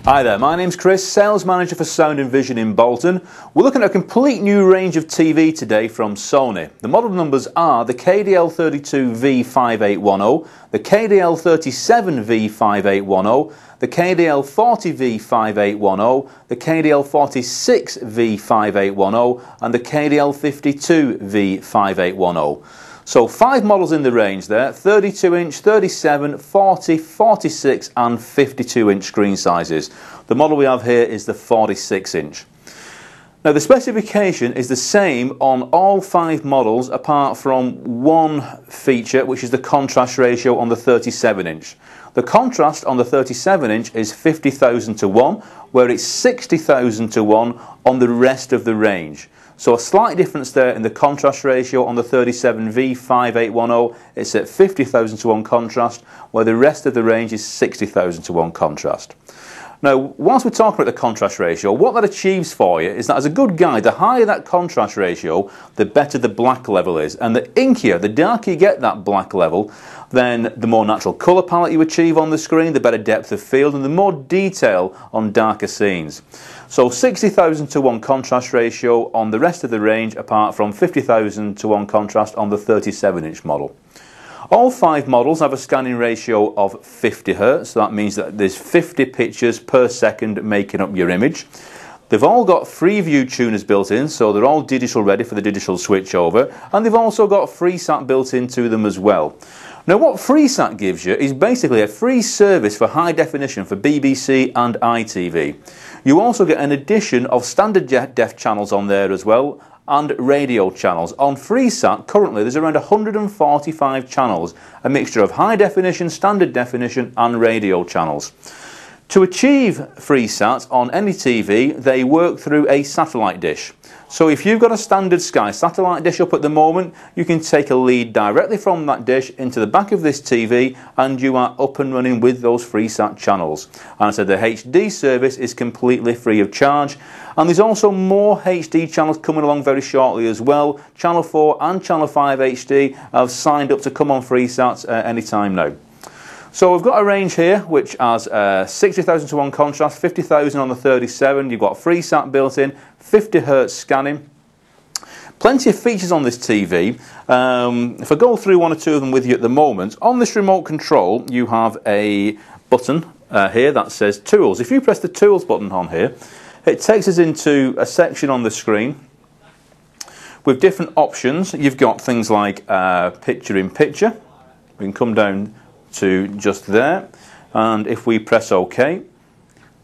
Hi there, my name's Chris, Sales Manager for Sound and Vision in Bolton. We're looking at a complete new range of TV today from Sony. The model numbers are the KDL37V5810, the KDL37V5810, the KDL40V5810, the KDL46V5810 and the KDL52V5810. So 5 models in the range there, 32 inch, 37, 40, 46 and 52 inch screen sizes. The model we have here is the 46 inch. Now the specification is the same on all 5 models apart from one feature, which is the contrast ratio on the 37 inch. The contrast on the 37 inch is 50,000 to 1, where it's 60,000 to 1 on the rest of the range. So a slight difference there in the contrast ratio on the 37V5810, it's at 50,000 to 1 contrast, where the rest of the range is 60,000 to 1 contrast. Now, whilst we're talking about the contrast ratio, what that achieves for you is that as a good guide, the higher that contrast ratio, the better the black level is. And the inkier, the darker you get that black level, then the more natural colour palette you achieve on the screen, the better depth of field and the more detail on darker scenes. So 60,000 to 1 contrast ratio on the rest of the range, apart from 50,000 to 1 contrast on the 37 inch model. All 5 models have a scanning ratio of 50 Hz, so that means that there's 50 pictures per second making up your image. They've all got Freeview tuners built in, so they're all digital ready for the digital switchover, and they've also got FreeSat built into them as well. Now what FreeSat gives you is basically a free service for high definition for BBC and ITV. You also get an addition of standard def channels on there as well, and radio channels. On FreeSat currently there's around 145 channels, a mixture of high definition, standard definition and radio channels. To achieve FreeSat on any TV, they work through a satellite dish. So if you've got a standard Sky satellite dish up at the moment, you can take a lead directly from that dish into the back of this TV and you are up and running with those FreeSat channels. And I said the HD service is completely free of charge, and there's also more HD channels coming along very shortly as well. Channel 4 and Channel 5 HD have signed up to come on FreeSat any time now. So we've got a range here which has 60,000 to 1 contrast, 50,000 on the 37, you've got FreeSat built in, 50 Hz scanning. Plenty of features on this TV. If I go through one or two of them with you at the moment, on this remote control you have a button here that says Tools. If you press the Tools button on here, it takes us into a section on the screen with different options. You've got things like picture in picture. We can come down to just there, and if we press OK,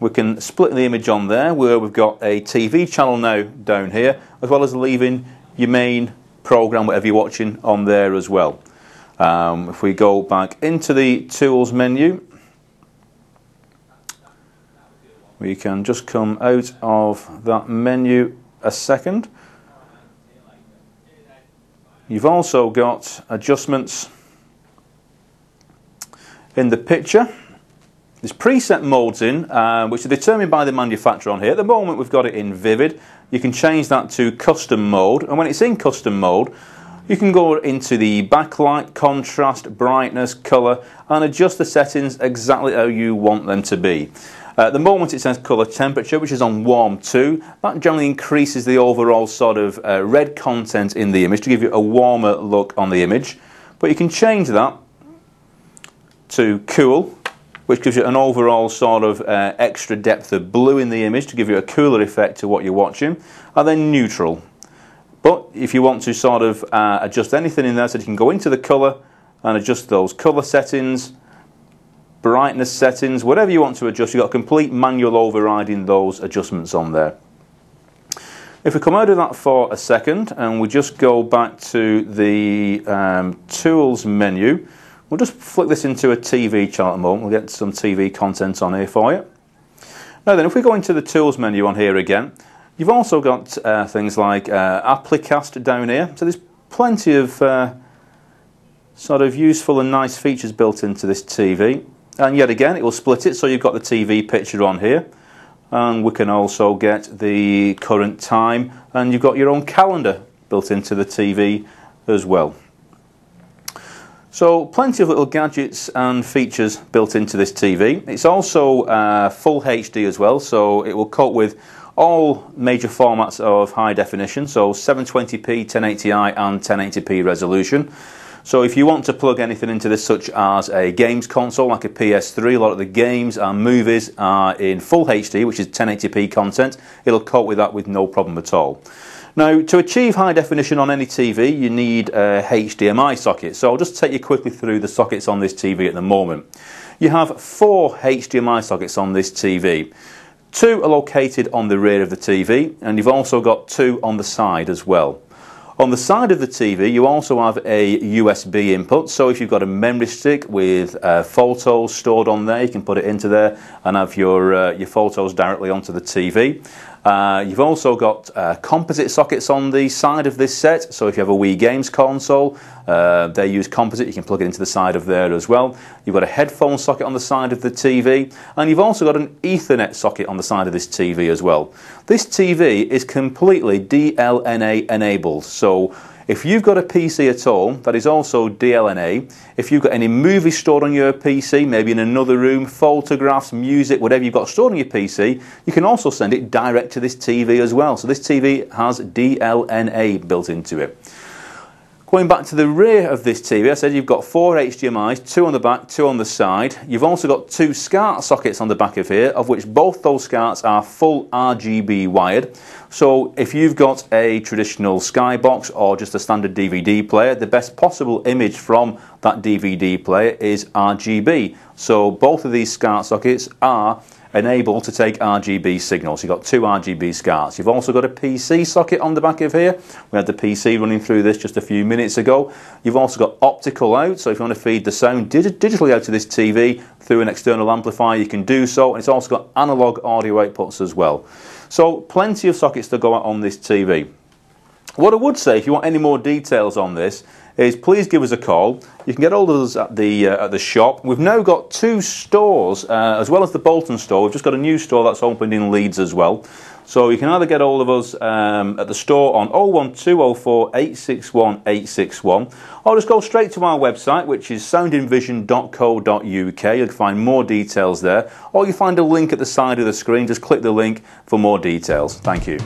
we can split the image on there where we've got a TV channel now down here, as well as leaving your main program, whatever you're watching, on there as well. If we go back into the Tools menu, we can just come out of that menu a second. You've also got adjustments in the picture. There's preset modes in, which are determined by the manufacturer on here. At the moment we've got it in Vivid. You can change that to custom mode, and when it's in custom mode you can go into the backlight, contrast, brightness, colour and adjust the settings exactly how you want them to be. At the moment it says colour temperature, which is on warm 2. That generally increases the overall sort of red content in the image to give you a warmer look on the image, but you can change that to cool, which gives you an overall sort of extra depth of blue in the image to give you a cooler effect to what you're watching, and then neutral. But if you want to sort of adjust anything in there, so you can go into the colour and adjust those colour settings, brightness settings, whatever you want to adjust. You've got a complete manual overriding those adjustments on there. If we come out of that for a second and we just go back to the Tools menu, we'll just flick this into a TV channel at the moment. We'll get some TV content on here for you. Now then, if we go into the Tools menu on here again, you've also got things like Applicast down here. So there's plenty of sort of useful and nice features built into this TV. And yet again, it will split it, so you've got the TV picture on here. And we can also get the current time, and you've got your own calendar built into the TV as well. So plenty of little gadgets and features built into this TV. It's also full HD as well, so it will cope with all major formats of high definition, so 720p, 1080i and 1080p resolution. So if you want to plug anything into this, such as a games console like a PS3, a lot of the games and movies are in full HD, which is 1080p content. It'll cope with that with no problem at all. Now, to achieve high definition on any TV, you need a HDMI socket. So I'll just take you quickly through the sockets on this TV at the moment. You have 4 HDMI sockets on this TV. 2 are located on the rear of the TV, and you've also got 2 on the side as well. On the side of the TV, you also have a USB input, so if you've got a memory stick with photos stored on there, you can put it into there and have your photos directly onto the TV. You've also got composite sockets on the side of this set, so if you have a Wii Games console, they use composite, you can plug it into the side of there as well. You've got a headphone socket on the side of the TV, and you've also got an Ethernet socket on the side of this TV as well. This TV is completely DLNA enabled, so if you've got a PC at all, that is also DLNA. If you've got any movies stored on your PC, maybe in another room, photographs, music, whatever you've got stored on your PC, you can also send it direct to this TV as well. So this TV has DLNA built into it. Going back to the rear of this TV, I said you've got 4 HDMIs, 2 on the back, 2 on the side. You've also got 2 SCART sockets on the back of here, of which both those SCARTs are full RGB wired. So if you've got a traditional Skybox or just a standard DVD player, the best possible image from that DVD player is RGB. So both of these SCART sockets are enabled to take RGB signals. You've got 2 RGB SCARTs. You've also got a PC socket on the back of here. We had the PC running through this just a few minutes ago. You've also got optical out, so if you want to feed the sound digitally out to this TV through an external amplifier, you can do so. And it's also got analog audio outputs as well. So plenty of sockets to go out on this TV. What I would say, if you want any more details on this, is please give us a call. You can get hold of us at the shop. We've now got 2 stores, as well as the Bolton store. We've just got a new store that's opened in Leeds as well. So you can either get hold of us at the store on 01204 861 861, or just go straight to our website, which is soundinvision.co.uk. You'll find more details there, or you find a link at the side of the screen. Just click the link for more details. Thank you.